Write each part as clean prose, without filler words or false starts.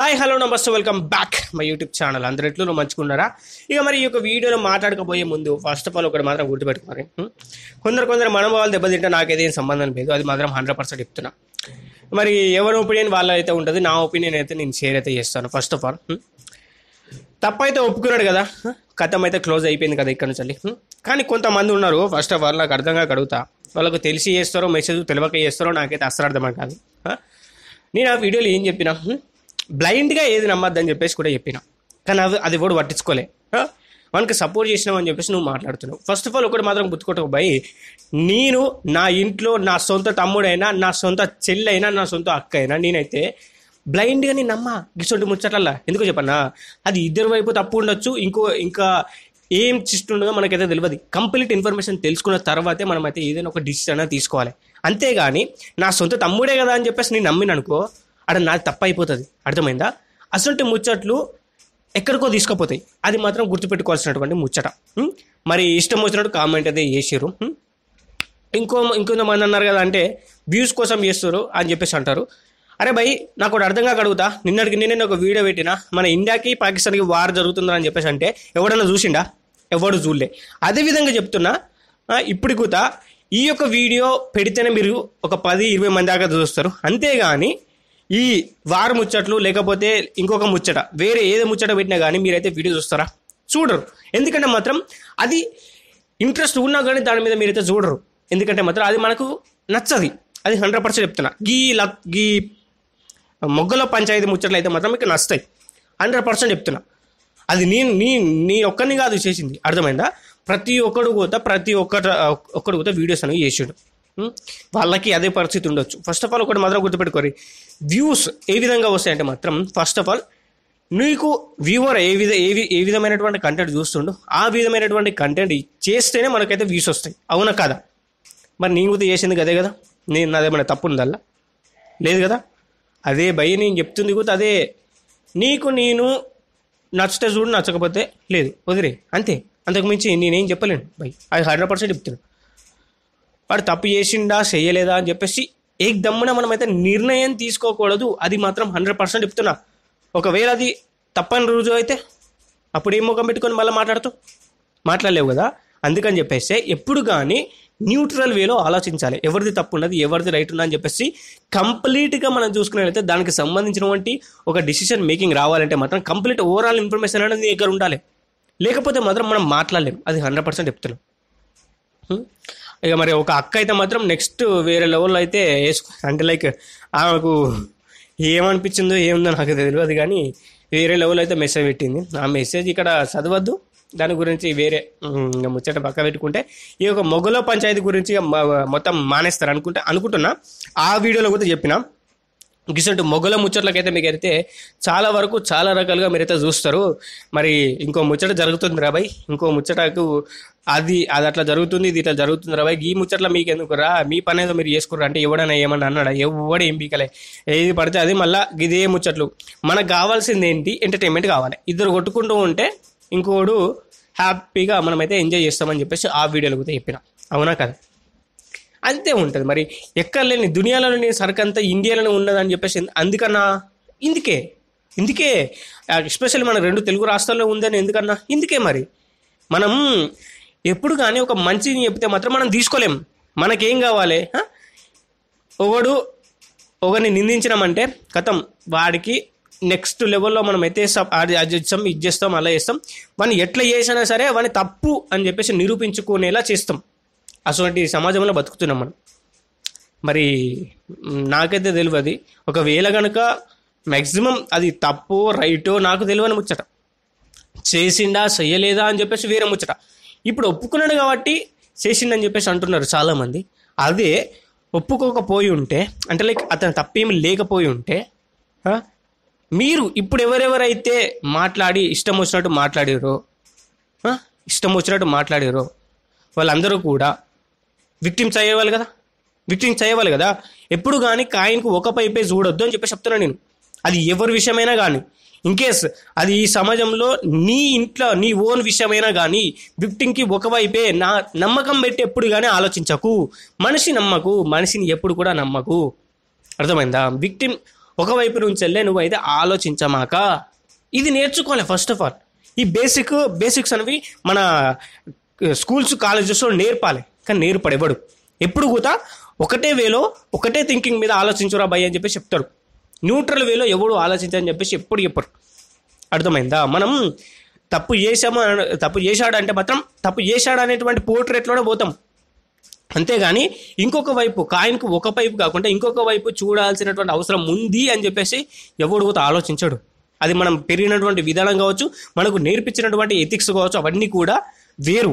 Hi hello నమస్తే welcome back my YouTube channel. అందరు ఎట్లు మంచుకున్నారా? ఇక మరి ఈ యొక్క వీడియోలో మాట్లాడకపోయే ముందు ఫస్ట్ ఆఫ్ ఆల్ ఒకటి మాత్రం గుర్తుపెట్టుకోవాలి. కొందరు మనోభావాలు దెబ్బతింటే నాకైతే ఏం సంబంధం లేదు, అది మాత్రం 100% చెప్తున్నా. మరి ఎవరి ఒపీనియన్ వాళ్ళ అయితే ఉంటుంది, నా ఒపీనియన్ అయితే నేను షేర్ అయితే చేస్తాను. ఫస్ట్ ఆఫ్ ఆల్ తప్పైతే ఒప్పుకున్నాడు కదా, కథం అయితే క్లోజ్ అయిపోయింది కదా ఇక్కడ నుంచి. కానీ కొంతమంది ఉన్నారు, ఫస్ట్ ఆఫ్ ఆల్ నాకు అర్థంగా కడుగుతా, వాళ్ళకు తెలిసి చేస్తారో మెసేజ్ తెలియక చేస్తారో నాకైతే అసలు అర్థం కాదు. నేను ఆ వీడియోలో ఏం చెప్పినా, బ్లైండ్గా ఏది నమ్మద్దని చెప్పేసి కూడా చెప్పిన, కానీ అది కూడా పట్టించుకోలే. మనకి సపోర్ట్ చేసినావు చెప్పేసి నువ్వు మాట్లాడుతున్నావు. ఫస్ట్ ఆఫ్ ఆల్ ఒకటి మాత్రం గుర్తుకోవటం భయ్, నేను నా ఇంట్లో నా సొంత తమ్ముడైనా, నా సొంత చెల్లైనా, నా సొంత అక్క అయినా నేనైతే బ్లైండ్గా నేను నమ్మ గిసొంటి ముచ్చట్లల్లా. ఎందుకు చెప్పన్నా, అది ఇద్దరు వైపు తప్పు ఉండొచ్చు, ఇంకా ఏం చిస్ట్ ఉండదో మనకైతే తెలియదు. కంప్లీట్ ఇన్ఫర్మేషన్ తెలుసుకున్న తర్వాతే మనమైతే ఏదైనా ఒక డిసిషన్ అనేది తీసుకోవాలి. అంతేగాని నా సొంత తమ్ముడే కదా అని చెప్పేసి నేను నమ్మిన అనుకో, అక్కడ నాది తప్పు అయిపోతుంది. అర్థమైందా? అసలు ముచ్చట్లు ఎక్కడికో తీసుకుపోతాయి, అది మాత్రం గుర్తుపెట్టుకోవాల్సినటువంటి ముచ్చట. మరి ఇష్టం వచ్చినట్టు కామెంట్ అయితే చేసారు. ఇంకొంతమంది అన్నారు కదా, అంటే వ్యూస్ కోసం చేస్తారు అని చెప్పేసి అంటారు. అరే భయ్, నాకు ఒకటి అర్థంగా అడుగుతా, నిన్నటికి ఒక వీడియో పెట్టినా, మన ఇండియాకి పాకిస్తాన్కి వార్ జరుగుతుందని చెప్పేసి, అంటే ఎవడన్నా చూసిండా? ఎవడు చూడలే. అదేవిధంగా చెప్తున్నా, ఇప్పుడు కూడా ఈ యొక్క వీడియో పెడితేనే మీరు ఒక 10-20 మంది దాకా చూస్తారు. అంతేగాని ఈ వారు ముచ్చట్లు లేకపోతే ఇంకొక ముచ్చట వేరే ఏదో ముచ్చట పెట్టినా కానీ మీరైతే వీడియో చూస్తారా? చూడరు. ఎందుకంటే మాత్రం అది ఇంట్రెస్ట్ ఉన్నా కానీ దాని మీద మీరైతే చూడరు. ఎందుకంటే మాత్రం అది మనకు నచ్చది. అది 100% చెప్తున్నా. గీ మొగ్గల పంచాయతీ ముచ్చట్లు అయితే మాత్రం మీకు నచ్చుతాయి, 100% చెప్తున్నా. అది నీ ఒక్కరిని కాదు చేసింది. అర్థమైందా? ప్రతి ఒక్కడు కూడా వీడియోస్ అనేవి చేసాడు. వాళ్ళకి అదే పరిస్థితి ఉండొచ్చు. ఫస్ట్ ఆఫ్ ఆల్ ఒకటి మాత్రం గుర్తుపెట్టుకోరు, వ్యూస్ ఏ విధంగా వస్తాయంటే మాత్రం, ఫస్ట్ ఆఫ్ ఆల్ నీకు వ్యూవర్ ఏ విధమైనటువంటి కంటెంట్ చూస్తుండో ఆ విధమైనటువంటి కంటెంట్ చేస్తేనే మనకైతే వ్యూస్ వస్తాయి. అవునా కాదా? మరి నీ కూడా చేసింది అదే కదా. నాదేమైనా తప్పు ఉందల్లా? లేదు కదా. అదే భయ నేను చెప్తుంది కూడా అదే. నేను నచ్చితే చూడు, నచ్చకపోతే లేదు, వదిలే, అంతే. అంతకుమించి నేనేం చెప్పలేను భయ్. అది 100% చెప్తున్నాను. వాడు తప్పు చేసిండా చేయలేదా అని చెప్పేసి ఏకదమ్మున మనమైతే నిర్ణయం తీసుకోకూడదు. అది మాత్రం 100% చెప్తున్నా. ఒకవేళ అది తప్పని రుజువు అయితే అప్పుడు ఏం ముఖం పెట్టుకొని మళ్ళీ మాట్లాడలేవు కదా. అందుకని చెప్పేసి ఎప్పుడు కానీ న్యూట్రల్ వేలో ఆలోచించాలి. ఎవరిది తప్పు ఉన్నది, ఎవరిది రైట్ ఉన్నది అని చెప్పేసి కంప్లీట్గా మనం చూసుకున్నట్లయితే దానికి సంబంధించినటువంటి ఒక డిసిషన్ మేకింగ్ రావాలంటే మాత్రం కంప్లీట్ ఓవరాల్ ఇన్ఫర్మేషన్ అనేది నీ దగ్గర ఉండాలి. లేకపోతే మాత్రం మనం మాట్లాడలేము. అది 100% చెప్తున్నాం. ఇక మరి ఒక అక్క అయితే మాత్రం నెక్స్ట్ వేరే లెవెల్లో అయితే అంటే లైక్ ఆమెకు ఏమనిపించిందో ఏముందో నాకు తెలియదు, కానీ వేరే లెవెల్ అయితే మెసేజ్ పెట్టింది. ఆ మెసేజ్ ఇక్కడ చదవద్దు, దాని గురించి వేరే ముచ్చట పక్క పెట్టుకుంటే ఈ యొక్క మొగల పంచాయతీ గురించి మొత్తం మానేస్తారు అనుకుంటున్నా. ఆ వీడియోలో కూడా చెప్పిన గిసంటు మొగల ముచ్చట్లకైతే మీకు అయితే చాలా వరకు చాలా రకాలుగా మీరైతే చూస్తారు. మరి ఇంకో ముచ్చట జరుగుతుంది రా బాయ్, ఇంకో ముచ్చటకు అది అట్లా జరుగుతుంది, ఇది ఇట్లా జరుగుతుంది రా బాయ్, ఈ ముచ్చట్ల మీకు ఎందుకు రా, మీ పని ఏదో మీరు చేసుకుర్రా అంటే ఎవడైనా ఏమన్నా అన్నాడా? ఎవడు ఏం పీకలే. ఏది పడితే అది మళ్ళీ ఇదే ముచ్చట్లు. మనకు కావాల్సింది ఏంటి? ఎంటర్టైన్మెంట్ కావాలి. ఇద్దరు కొట్టుకుంటూ ఉంటే ఇంకోడు హ్యాపీగా మనమైతే ఎంజాయ్ చేస్తామని చెప్పేసి ఆ వీడియోలో కూడా చెప్పిన. అవునా కదా? అంతే ఉంటుంది. మరి ఎక్కడ లేని దునియాలోని సరుకంతా ఇండియాలోనే ఉన్నదని చెప్పేసి అందుకన్నా ఇందుకే ఎస్పెషల్లీ మన 2 తెలుగు రాష్ట్రాల్లో ఉందని ఎందుకన్నా ఇందుకే. మరి మనం ఎప్పుడు కానీ ఒక మంచిని చెప్తే మాత్రం మనం తీసుకోలేం. మనకేం కావాలి? ఒకరిని నిందించినామంటే కథం, వాడికి నెక్స్ట్ లెవెల్లో మనం అయితే అది ఇస్తాం, ఇది చేస్తాం, అలా చేస్తాం. వాడిని ఎట్లా చేసినా సరే వాడిని తప్పు అని చెప్పేసి నిరూపించుకునేలా చేస్తాం. అటువంటి సమాజంలో బతుకుతున్నాం మనం. మరి నాకైతే తెలియదు. ఒకవేళ కనుక మ్యాక్సిమం అది తప్పో రైటో నాకు తెలియని ముచ్చట, చేసిండా చెయ్యలేదా అని చెప్పేసి వేరే ముచ్చట. ఇప్పుడు ఒప్పుకున్నాడు కాబట్టి చేసిండని చెప్పేసి అంటున్నారు చాలామంది. అదే ఒప్పుకోకపోయి ఉంటే, అంటే లైక్ అతను తప్పేమి లేకపోయి ఉంటే, మీరు ఇప్పుడు ఎవరెవరైతే మాట్లాడి ఇష్టం వచ్చినట్టు మాట్లాడారో వాళ్ళందరూ కూడా విక్టిమ్స్ అయ్యేవాళ్ళు కదా. ఎప్పుడు కానీ కాయిన్కు ఒక పైపే చూడొద్దు అని చెప్పి చెప్తున్నాను నేను. అది ఎవరి విషయమైనా కానీ, ఇన్కేస్ అది ఈ సమాజంలో నీ ఇంట్లో నీ ఓన్ విషయమైనా కానీ విక్టిమ్కి ఒకవైపే నమ్మకం పెట్టి ఎప్పుడు కానీ ఆలోచించకు. మనిషిని ఎప్పుడు కూడా నమ్మకు. అర్థమైందా? విక్టిమ్ ఒకవైపు నుంచి వెళ్ళే నువ్వైతే ఆలోచించమాక. ఇది నేర్చుకోవాలి ఫస్ట్ ఆఫ్ ఆల్. ఈ బేసిక్స్ అనేవి మన స్కూల్స్ కాలేజెస్లో నేర్పాలి, కానీ నేర్పడెవడు. ఎప్పుడు కూడా ఒకటే వేలో ఒకటే థింకింగ్ మీద ఆలోచించురా భయ్ అని చెప్పేసి చెప్తాడు. న్యూట్రల్ వేలో ఎవడు ఆలోచించని చెప్పేసి ఎప్పుడు చెప్పరు. అర్థమైందా? మనం తప్పు చేశాడంటే మాత్రం తప్పు చేశాడు అనేటువంటి పోర్ట్రేట్లోనే పోతాం. అంతేగాని ఇంకొక వైపు కాయిన్కు ఒక వైపు కాకుండా ఇంకొక వైపు చూడాల్సినటువంటి అవసరం ఉంది అని చెప్పేసి ఎవడు కూడా ఆలోచించడు. అది మనం పెరిగినటువంటి విధానం కావచ్చు, మనకు నేర్పించినటువంటి ఎథిక్స్ కావచ్చు, అవన్నీ కూడా వేరు.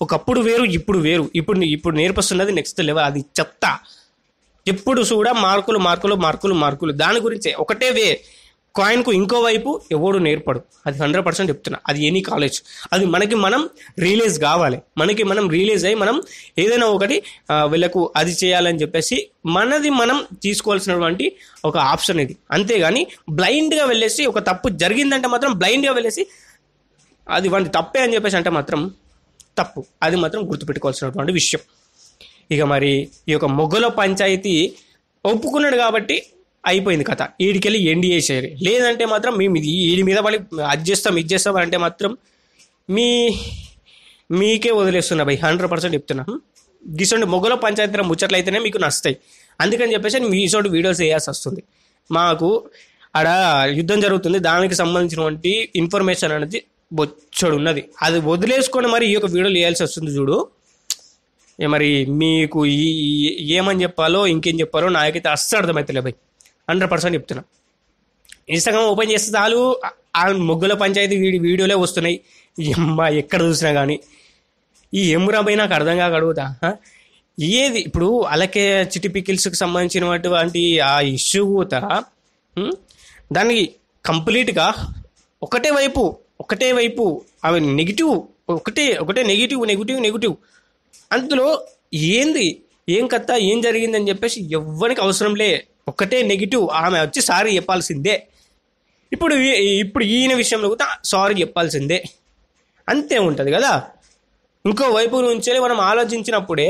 ఒకప్పుడు వేరు, ఇప్పుడు వేరు. ఇప్పుడు నేర్పిస్తున్నది నెక్స్ట్ లెవెల్. అది చెప్తా. ఎప్పుడు కూడా మార్కులు దాని గురించే. ఒకటే వే. కాయిన్కు ఇంకో వైపు ఎవడు నేర్పడు. అది 100% చెప్తున్నా. అది ఎనీ కాలేజ్. అది మనకి మనం రియలైజ్ కావాలి. మనం రియలైజ్ అయ్యి మనం ఏదైనా ఒకటి వీళ్ళకు అది చేయాలని చెప్పేసి మనది మనం తీసుకోవాల్సినటువంటి ఒక ఆప్షన్ ఇది. అంతేగాని బ్లైండ్గా వెళ్ళేసి ఒక తప్పు జరిగిందంటే మాత్రం బ్లైండ్గా వెళ్ళేసి అది వాడి తప్పే అని చెప్పేసి అంటే మాత్రం తప్పు. అది మాత్రం గుర్తుపెట్టుకోవాల్సినటువంటి విషయం. ఇక మరి ఈ యొక్క మొగ్గల పంచాయతీ ఒప్పుకున్నాడు కాబట్టి అయిపోయింది కథ. ఈడికెళ్ళి ఎన్డీఏ చేయరు. లేదంటే మాత్రం మేము వీడి మీద వాళ్ళు ఇది చేస్తాం అంటే మాత్రం మీకే వదిలేస్తున్నా భయ్. 100% చెప్తున్నా. గిసోంటి మొగ్గల పంచాయతీ ముచ్చట్లయితేనే మీకు నచ్చుతాయి. అందుకని చెప్పేసి మీ ఇసోటి వీడియోస్ వేయాల్సి వస్తుంది. మాకు ఆడ యుద్ధం జరుగుతుంది, దానికి సంబంధించినటువంటి ఇన్ఫర్మేషన్ అనేది బొచ్చడు ఉన్నది. అది వదిలేసుకొని మరి ఈ యొక్క వీడియోలు వేయాల్సి వస్తుంది చూడు. మరి మీకు ఏమని చెప్పాలో ఇంకేం చెప్పాలో నాకైతే అస్సలు అర్థమవుతలే భయ్. 100% చెప్తున్నా. ఇన్స్టాగ్రామ్ ఓపెన్ చేస్తే చాలు ఆ మొగ్గుల పంచాయతీ వీడియోలే వస్తున్నాయి. ఎక్కడ చూసినా కానీ ఈ ఎమురాబై నాకు అర్థం కాక అడుగుతా. ఏది ఇప్పుడు అలాగే చిట్టి పికిల్స్కి సంబంధించినటువంటి ఆ ఇష్యూ కూడా దానికి కంప్లీట్గా ఒకటే వైపు అవి నెగిటివ్, ఒకటే నెగిటివ్. అందులో ఏం కథ ఏం జరిగిందని చెప్పేసి ఎవ్వరికి అవసరం లే. ఒకటే నెగిటివ్. ఆమె వచ్చి సారీ చెప్పాల్సిందే. ఇప్పుడు ఈయన విషయంలో కూడా సారీ చెప్పాల్సిందే. అంతే ఉంటుంది కదా. ఇంకో వైపు నుంచే మనం ఆలోచించినప్పుడే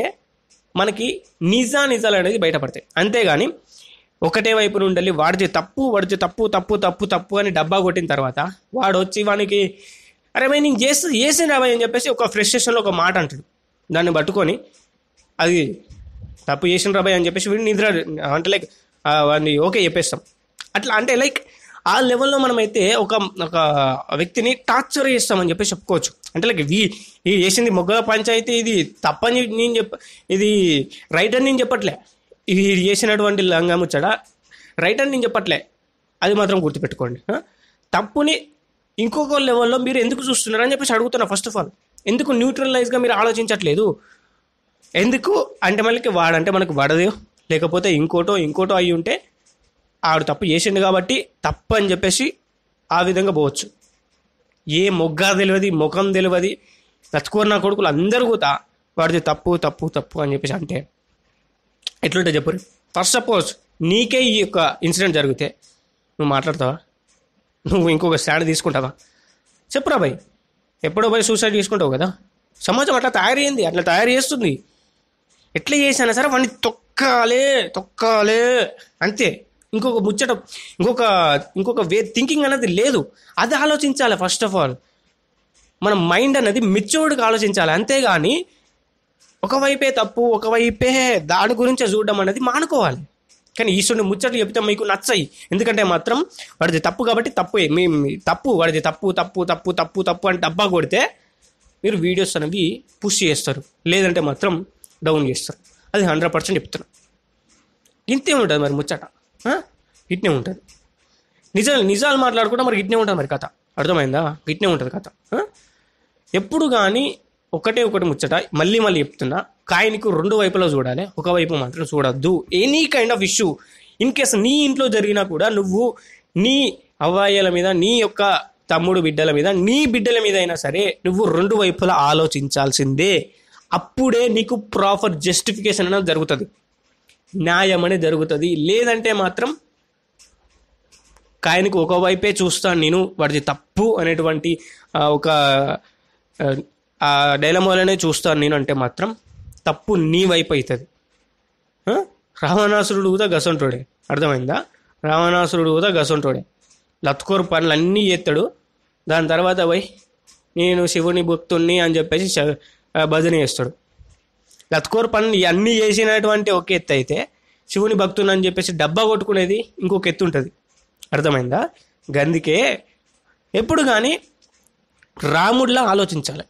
మనకి నిజాలు అనేది బయటపడతాయి. అంతేగాని ఒకటే వైపు నుండి వాడితే తప్పు అని డబ్బా కొట్టిన తర్వాత వాడు వచ్చి వానికి అరే భయ్ నేను చేసిన రాబాయ్ అని చెప్పేసి ఒక ఫ్రస్ట్రేషన్లో ఒక మాట అంటాడు. దాన్ని పట్టుకొని అది తప్పు చేసిన రాబాయ్ అని చెప్పేసి వీడిని నిద్ర అంటే లైక్ వాడిని ఓకే చెప్పేస్తాం. అట్లా అంటే లైక్ ఆ లెవెల్లో మనమైతే ఒక వ్యక్తిని టార్చర్ చేస్తామని చెప్పేసి చెప్పుకోవచ్చు. అంటే లైక్ ఈ చేసింది మొగ్గల పంచాయతీ ఇది తప్పని ఇది రైట్ అని నేను చెప్పట్లే. ఇది చేసినటువంటి లంగా ముచ్చట రైట్ అని నేను చెప్పట్లే. అది మాత్రం గుర్తుపెట్టుకోండి. తప్పుని ఇంకొక లెవెల్లో మీరు ఎందుకు చూస్తున్నారు అని చెప్పేసి అడుగుతున్నా. ఫస్ట్ ఆఫ్ ఆల్ ఎందుకు న్యూట్రలైజ్గా మీరు ఆలోచించట్లేదు? ఎందుకు అంటే వాడంటే మనకు వడదు, లేకపోతే ఇంకోటో అయి ఉంటే ఆడు తప్పు చేసిండు కాబట్టి తప్పు అని చెప్పేసి ఆ విధంగా పోవచ్చు. ఏ మొగ్గ తెలియదు, ముఖం తెలియదు, నచ్చుకోరు నా కొడుకులు అందరూ కూడా వాడిది తప్పు అని చెప్పేసి అంటే ఎట్లుంటే చెప్పరు. ఫస్ట్ సపోజ్ నీకే ఈ యొక్క ఇన్సిడెంట్ జరిగితే నువ్వు మాట్లాడతావా? నువ్వు ఇంకొక స్టాండ్ తీసుకుంటావా? చెప్పురా భయ్. ఎప్పుడో పోయి సూసైడ్ చేసుకుంటావు కదా. సమాజం అట్లా తయారైంది, అట్లా తయారు చేస్తుంది. ఎట్లా చేసినా సరే వాడిని తొక్కాలే అంతే. ఇంకొక ముచ్చట ఇంకొక వే థింకింగ్ అనేది లేదు. అది ఆలోచించాలి ఫస్ట్ ఆఫ్ ఆల్. మన మైండ్ అనేది మెచ్యూర్డ్గా ఆలోచించాలి. అంతేగాని ఒకవైపే తప్పు, ఒకవైపే దాని గురించే చూడడం అనేది మానుకోవాలి. కానీ ఈశ్వరుని ముచ్చట్లు చెప్తే మీకు నచ్చాయి. ఎందుకంటే మాత్రం వాడిది తప్పు కాబట్టి వాడిది తప్పు అని డబ్బా కొడితే మీరు వీడియోస్ అనేవి పుష్ చేస్తారు, లేదంటే మాత్రం డౌన్ చేస్తారు. అది 100% చెప్తున్నా. ఇంతే ఉంటుంది మరి ముచ్చట. ఇట్నే ఉంటుంది. నిజాలు మాట్లాడుకుంటే మరి ఇట్నే ఉంటుంది మరి కథ. అర్థమైందా? ఇట్నే ఉంటుంది కథ. ఎప్పుడు కానీ ఒకటి ముచ్చట మళ్ళీ చెప్తున్నా. కాయిన్కు 2 వైపులా చూడాలి, ఒకవైపు మాత్రం చూడొద్దు. Any kind of issue in case నీ ఇంట్లో జరిగినా కూడా నువ్వు నీ అవ్వాయిల మీద, నీ యొక్క తమ్ముడు బిడ్డల మీద, నీ బిడ్డల మీద అయినా సరే నువ్వు 2 వైపులా ఆలోచించాల్సిందే. అప్పుడే నీకు ప్రాపర్ జస్టిఫికేషన్ అనేది జరుగుతుంది, న్యాయం అనేది జరుగుతుంది. లేదంటే మాత్రం కాయిన్కు ఒకవైపే చూస్తాను నేను, వాడిది తప్పు అనేటువంటి ఒక డైలమాలోనే చూస్తాను నేను అంటే మాత్రం తప్పు నీ వైపు అవుతుంది. రావణాసురుడు కూడా గసంటుడే. అర్థమైందా? రావణాసురుడు కూడా గసంటోడే, లత్కోరు పనులు అన్నీ చేస్తాడు. దాని తర్వాత పోయి నేను శివుని భక్తుణ్ణి అని చెప్పేసి భజన చేస్తాడు. లత్కోరు పనులు అన్నీ చేసినటువంటి ఒక ఎత్తు అయితే, శివుని భక్తుని అని చెప్పేసి డబ్బా కొట్టుకునేది ఇంకొక ఎత్తు ఉంటుంది. అర్థమైందా? గందుకే ఎప్పుడు కానీ రాముడిలా ఆలోచించాలి.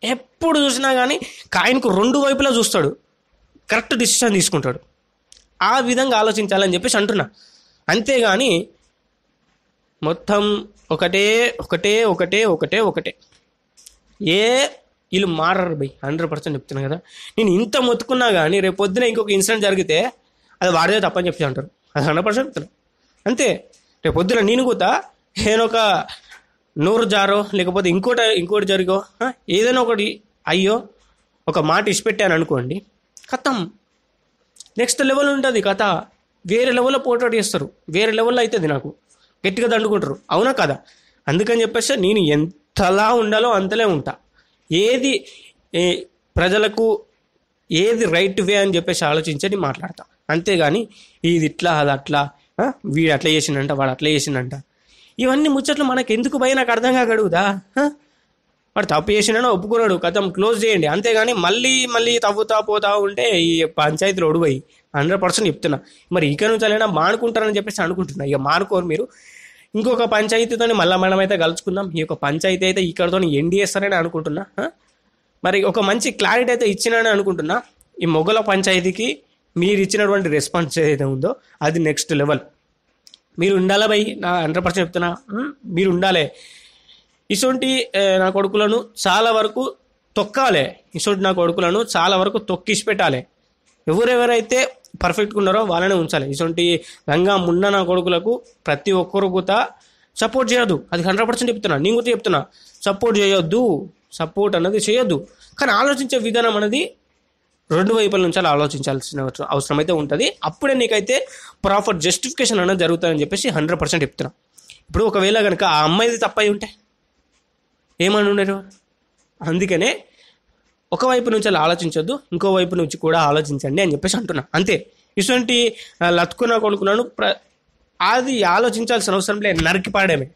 ఎప్పుడు చూసినా కానీ కాయిన్కు రెండు వైపులా చూస్తాడు, కరెక్ట్ డిసిషన్ తీసుకుంటాడు. ఆ విధంగా ఆలోచించాలని చెప్పేసి అంటున్నా. అంతేగాని మొత్తం ఒకటే ఒకటే ఒకటే ఒకటే ఒకటే వీళ్ళు మారరు బై. 100% చెప్తున్నా కదా. నేను ఇంత మొత్తుకున్నా కానీ రేపు పొద్దున ఇంకొక ఇన్సిడెంట్ జరిగితే అది వాడిదే తప్పని చెప్పి అంటారు. అది 100% చెప్తున్నా. అంతే. రేపు పొద్దున నేను కూడా నేనొక నోరు జారో లేకపోతే ఇంకోటి జరిగో ఏదైనా ఒకటి అయ్యో ఒక మాట ఇచ్చిపెట్టాను అనుకోండి, కథం నెక్స్ట్ లెవెల్ ఉంటుంది కథ. వేరే లెవెల్లో పోర్ట్రేట్ చేస్తారు, వేరే లెవెల్లో అవుతుంది, నాకు గట్టిగా దండుకుంటారు. అవునా కదా? అందుకని చెప్పేసి నేను ఎంతలా ఉండాలో అంతలే ఉంటా. ఏది ప్రజలకు ఏది రైట్ వే అని చెప్పేసి ఆలోచించని మాట్లాడతా. అంతేగాని ఇది ఇట్లా అది అట్లా, వీడు అట్లా చేసిండంట వాడు అట్లా చేసిండంట, ఇవన్నీ ముచ్చట్లు మనకు ఎందుకు భయ? నాకు అర్థం కాగడుగుదా? వాడు తప్పు చేసినా ఒప్పుకున్నాడు, కథం క్లోజ్ చేయండి. అంతేగాని మళ్ళీ మళ్ళీ తవ్వుతా పోతా ఉంటే ఈ పంచాయతీలో ఒడిపోయి 100% చెప్తున్నా. మరి ఇక నుంచి అయినా మానుకుంటారని చెప్పేసి అనుకుంటున్నా. ఇక మానుకోరు మీరు. ఇంకొక పంచాయతీతో మళ్ళీ మనమైతే కలుసుకుందాం. ఈ యొక్క పంచాయతీ అయితే ఇక్కడతో ఎండ్ చేస్తారని అనుకుంటున్నా. మరి ఒక మంచి క్లారిటీ అయితే ఇచ్చినని అనుకుంటున్నా. ఈ మొగల పంచాయతీకి మీరు ఇచ్చినటువంటి రెస్పాన్స్ ఏదైతే ఉందో అది నెక్స్ట్ లెవెల్. మీరు ఉండాలా భయ్, నా 100% చెప్తున్నా. మీరు ఉండాలి. ఇటువంటి నా కొడుకులను చాలా వరకు తొక్కాలి. ఇటువంటి నా కొడుకులను చాలా వరకు తొక్కిసి పెట్టాలి. ఎవరెవరైతే పర్ఫెక్ట్గా ఉన్నారో వాళ్ళనే ఉంచాలి. ఇటువంటి రంగా మున్న నా కొడుకులకు ప్రతి ఒక్కరు కూడా సపోర్ట్ చేయొద్దు. అది 100% చెప్తున్నా. నేను కూడా చెప్తున్నా, సపోర్ట్ చేయొద్దు. సపోర్ట్ అన్నది చేయొద్దు. కానీ ఆలోచించే విధానం అనేది రెండు వైపుల నుంచి ఆలోచించాల్సిన అవసరం అయితే ఉంటుంది. అప్పుడే నీకైతే ప్రాపర్ జస్టిఫికేషన్ అనేది జరుగుతుందని చెప్పేసి 100% చెప్తున్నా. ఇప్పుడు ఒకవేళ కనుక ఆ అమ్మాయిది తప్పై ఉంటే ఏమని ఉండరు. అందుకనే ఒకవైపు నుంచి అలా ఆలోచించొద్దు, ఇంకో వైపు నుంచి కూడా ఆలోచించండి అని చెప్పేసి అంటున్నా. అంతే. ఇటువంటి లత్కున్నా కొనుక్కున్నాను అది ఆలోచించాల్సిన అవసరం లేదు, నరికి పాడేమే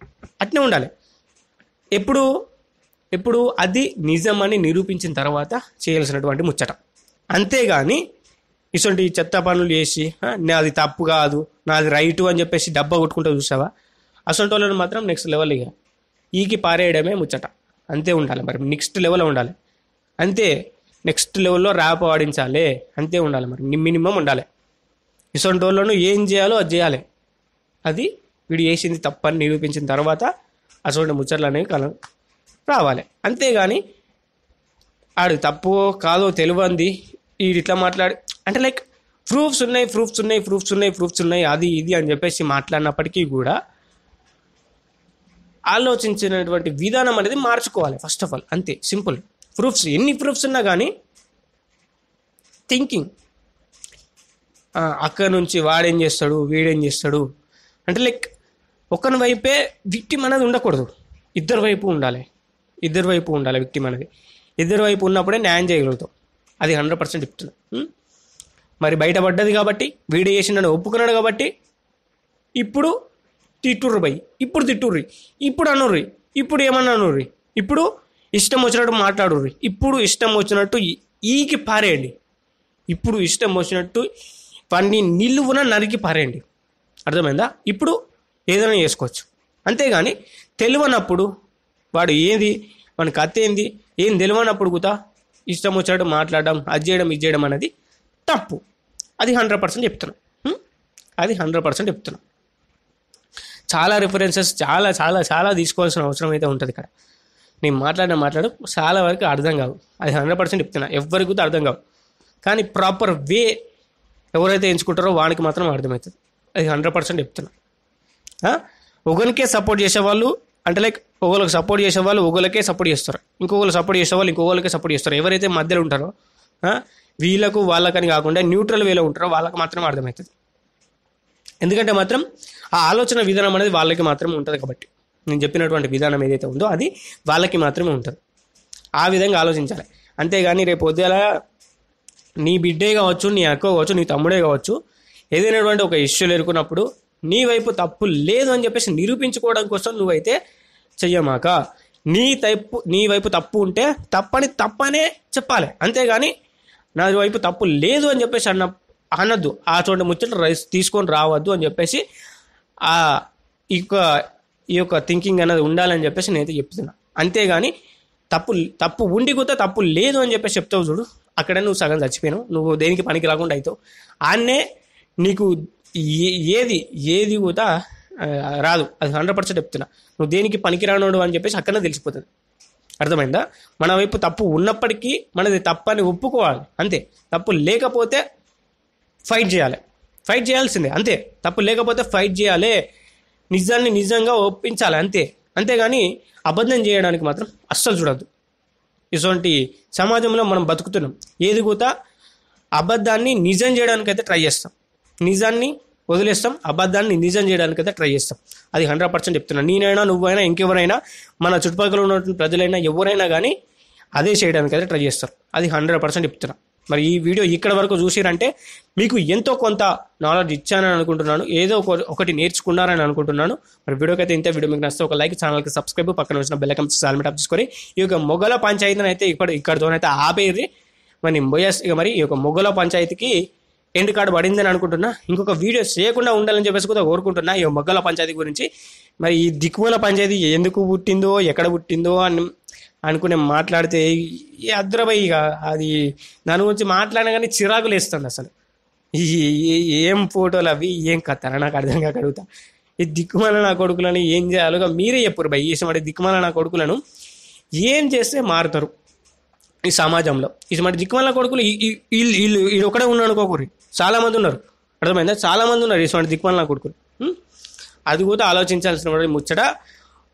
అట్నే ఉండాలి. ఎప్పుడు అది నిజం అని నిరూపించిన తర్వాత చేయాల్సినటువంటి ముచ్చట. అంతేగాని ఇటువంటి చెత్త పనులు చేసి నాది తప్పు కాదు నాది రైటు అని చెప్పేసి డబ్బా కొట్టుకుంటూ చూసావా, అసలు వాళ్ళని మాత్రం నెక్స్ట్ లెవెల్ ఇక ఈకి పారేయడమే ముచ్చట. అంతే ఉండాలి. మరి నెక్స్ట్ లెవెల్లో ఉండాలి. అంతే. నెక్స్ట్ లెవెల్లో ర్యాప్ ఆడించాలి. అంతే ఉండాలి. మరి మినిమం ఉండాలి. ఇటువంటి వాళ్ళను ఏం చేయాలో అది చేయాలి. అది వీడు చేసింది తప్పని నిరూపించిన తర్వాత అటువంటి ముచ్చట్లు అనేవి రావాలి. అంతేగాని ఆడు తప్పు కాదో తెలియంది వీడు ఇట్లా మాట్లాడి అంటే లైక్ ప్రూఫ్స్ ఉన్నాయి అది ఇది అని చెప్పేసి మాట్లాడినప్పటికీ కూడా ఆలోచించినటువంటి విధానం అనేది మార్చుకోవాలి ఫస్ట్ ఆఫ్ ఆల్. అంతే సింపుల్. ఎన్ని ప్రూఫ్స్ ఉన్నా కానీ థింకింగ్ అక్కడ నుంచి వాడేం చేస్తాడు వీడేం చేస్తాడు అంటే లైక్ ఒకని వైపే విక్టిమ్ అనేది ఉండకూడదు. ఇద్దరు వైపు ఉండాలి విక్టిమ్ అనేది. ఇద్దరు వైపు ఉన్నప్పుడే న్యాయం చేయగలుగుతాం. అది 100% చెప్తున్నా. మరి బయటపడ్డది కాబట్టి వీడియో చేసిండని ఒప్పుకున్నాడు కాబట్టి ఇప్పుడు తిట్టుర్రి, ఇప్పుడు అనుర్రి, ఇప్పుడు ఏమన్నా అనుర్రి, ఇప్పుడు ఇష్టం వచ్చినట్టు మాట్లాడుర్రి, ఇప్పుడు ఇష్టం వచ్చినట్టు ఈకి పారేయండి, ఇప్పుడు ఇష్టం వచ్చినట్టు వాడిని నిలువున నరికి పారేయండి. అర్థమైందా? ఇప్పుడు ఏదైనా చేసుకోవచ్చు. అంతేగాని తెలియనప్పుడు వాడు వాడి కథ ఏం తెలియనప్పుడు కూడా ఇష్టం వచ్చినట్టు మాట్లాడడం అది చేయడం అనేది తప్పు. అది 100% చెప్తున్నా. అది 100% చెప్తున్నా. చాలా రిఫరెన్సెస్ చాలా చాలా చాలా తీసుకోవాల్సిన అవసరం అయితే ఉంటుంది ఇక్కడ. నేను మాట్లాడు చాలా వరకు అర్థం కావు. అది 100% చెప్తున్నా. ఎవరికి కూడా అర్థం కావు. కానీ ప్రాపర్ వే ఎవరైతే ఎంచుకుంటారో వానికి మాత్రం అర్థమవుతుంది. అది 100% చెప్తున్నా. ఒకరికే సపోర్ట్ చేసేవాళ్ళు అంటే లైక్ ఒకరికి సపోర్ట్ చేసేవాళ్ళు ఒకరికే సపోర్ట్ చేస్తారు, ఇంకొకరు సపోర్ట్ చేసేవాళ్ళు ఇంకొకరికే సపోర్ట్ చేస్తారు. ఎవరైతే మధ్యలో ఉంటారో వీళ్ళకు వాళ్ళకని కాకుండా న్యూట్రల్ వేలో ఉంటారో వాళ్ళకి మాత్రమే అర్థమవుతుంది. ఎందుకంటే మాత్రం ఆ ఆలోచన విధానం అనేది వాళ్ళకి మాత్రమే ఉంటుంది కాబట్టి నేను చెప్పినటువంటి విధానం ఏదైతే ఉందో అది వాళ్ళకి మాత్రమే ఉంటుంది. ఆ విధంగా ఆలోచించాలి. అంతేగాని రేపు పొద్దుల నీ బిడ్డే కావచ్చు, నీ అక్క కావచ్చు, నీ తమ్ముడే కావచ్చు, ఏదైనటువంటి ఒక ఇష్యూలు ఎదుర్కొన్నప్పుడు నీ వైపు తప్పు లేదు అని చెప్పేసి నిరూపించుకోవడం కోసం నువ్వైతే చెయ్యమాక. నీ వైపు తప్పు ఉంటే తప్పనే చెప్పాలి, అంతేగాని నా వైపు తప్పు లేదు అని చెప్పేసి అనద్దు. ఆ చోట ముచ్చట తీసుకొని రావద్దు అని చెప్పేసి ఈ యొక్క థింకింగ్ అనేది ఉండాలని చెప్పేసి నేనైతే చెప్తున్నా. అంతేగాని తప్పు ఉండి కూడా తప్పు లేదు అని చెప్పేసి చెప్తావు చూడు, అక్కడే నువ్వు సగం చచ్చిపోయావు, నువ్వు దేనికి పనికి రాకుండా అవుతావు. ఆన్నే నీకు ఏది కూడా రాదు. అది 100% చెప్తున్నా. నువ్వు దేనికి పనికిరానోడు అని చెప్పేసి అక్కడనే తెలిసిపోతుంది. అర్థమైందా? మన వైపు తప్పు ఉన్నప్పటికీ మనది తప్పని ఒప్పుకోవాలి, అంతే. తప్పు లేకపోతే ఫైట్ చేయాల్సిందే, అంతే. తప్పు లేకపోతే ఫైట్ చేయాలి, నిజాన్ని నిజంగా ఒప్పించాలి, అంతే. అంతేగాని అబద్ధం చేయడానికి మాత్రం అస్సలు చూడద్దు. ఇటువంటి సమాజంలో మనం బతుకుతున్నాం. ఏది కూడా అబద్ధాన్ని నిజం చేయడానికైతే ట్రై చేస్తాం, నిజాన్ని వదిలేస్తాం, అబద్ధాన్ని నిజం చేయడానికైతే ట్రై చేస్తాం. అది 100% చెప్తున్నా. నేనైనా నువ్వైనా ఇంకెవరైనా మన చుట్టుపక్కల ఉన్నటువంటి ప్రజలైనా ఎవరైనా కానీ అదే చేయడానికైతే ట్రై చేస్తారు. అది 100% చెప్తున్నా. మరి ఈ వీడియో ఇక్కడ వరకు చూసిరంటే మీకు ఎంతో కొంత నాలెడ్జ్ ఇచ్చానని అనుకుంటున్నాను, ఏదో ఒకటి నేర్చుకున్నారని అనుకుంటున్నాను. మరి వీడియోకి అయితే ఇంత. వీడియో మీకు నచ్చితే ఒక లైక్, ఛానల్కి సబ్స్క్రైబ్, పక్కన వచ్చిన బెల్ ఐకాన్ సాల్మెంట్ ఆఫ్ చేసుకొని ఈ యొక్క మొగల పంచాయతీని అయితే ఇక్కడితోనైతే ఆపేరి. మరి ఈ యొక్క మొగల పంచాయతీకి ఎండ్ కార్డు పడిందని అనుకుంటున్నా. ఇంకొక వీడియో చేయకుండా ఉండాలని చెప్పేసి కూడా కోరుకుంటున్నా ఈ మొగ్గల పంచాయతీ గురించి. మరి ఈ దిక్కుమల పంచాయతీ ఎందుకు పుట్టిందో, ఎక్కడ పుట్టిందో అని అనుకునే మాట్లాడితే అద్రబై ఇక అది దాని గురించి మాట్లాడినా కానీ చిరాకులు వేస్తుంది. అసలు ఏం ఫోటోలు అవి, ఏం కథ నాకు అర్థం కాక అడుగుతా. ఈ దిక్కుమల నా కొడుకులను ఏం చేయాలో మీరే చెప్పరు భయ్. ఇటువంటి దిక్కుమల నా కొడుకులను ఏం చేస్తే మారుతారు ఈ సమాజంలో. ఇటువంటి దిక్కుమల కొడుకులు వీళ్ళు ఒకడే ఉన్నాడు అనుకోకూరి, చాలా మంది ఉన్నారు. అర్థమైందా? చాలా మంది ఉన్నారు ఇటువంటి దిక్కుమల నా కొడుకులు. అది కూడా ఆలోచించాల్సిన ముచ్చట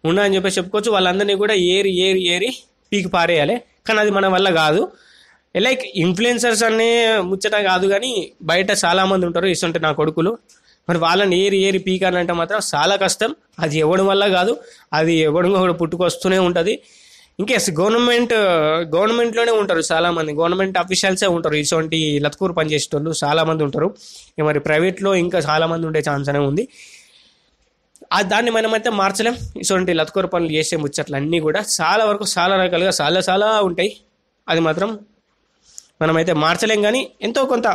ఉన్నా అని చెప్పేసి చెప్పుకోవచ్చు. వాళ్ళందరినీ కూడా ఏరి పీకి పారేయాలి. కానీ అది మన వల్ల కాదు. లైక్ ఇన్ఫ్లుయెన్సర్స్ అనే ముచ్చట కాదు, కానీ బయట చాలామంది ఉంటారు ఇటువంటి నా కొడుకులు. మరి వాళ్ళని ఏరి పీకాలంటే మాత్రం చాలా కష్టం. అది ఎవడి వల్ల కాదు, అది ఎవడిగా కూడా పుట్టుకొస్తూనే ఉంటుంది. ఇంకేస్ గవర్నమెంట్లోనే ఉంటారు చాలామంది, గవర్నమెంట్ అఫీషియల్సే ఉంటారు ఇటువంటి లత్కూరు పనిచేసేటోళ్ళు చాలామంది ఉంటారు. మరి ప్రైవేట్లో ఇంకా చాలామంది ఉండే ఛాన్స్ అనే ఉంది. దాన్ని మనమైతే మార్చలేం. ఇటువంటి లత్కూరు పనులు చేసే ముచ్చట్లు అన్నీ కూడా చాలా వరకు చాలా రకాలుగా చాలా ఉంటాయి. అది మాత్రం మనమైతే మార్చలేం, కానీ ఎంతో కొంత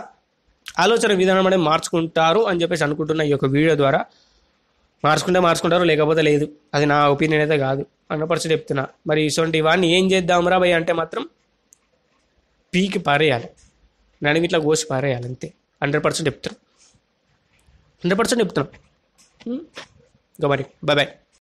ఆలోచన విధానం అనేది మార్చుకుంటారు అని చెప్పేసి అనుకుంటున్నా ఈ యొక్క వీడియో ద్వారా. మార్చుకుంటారు, లేకపోతే లేదు. అది నా ఒపీనియన్ అయితే కాదు, 100% చెప్తున్నా. మరి ఇటువంటి వాడిని ఏం చేద్దాం రా భయ్ అంటే మాత్రం పీకి పారేయాలి, నడిమిట్లా కోసి పారేయాలి, అంతే. 100% చెప్తున్నా. ఇంకా మరి బాయ్.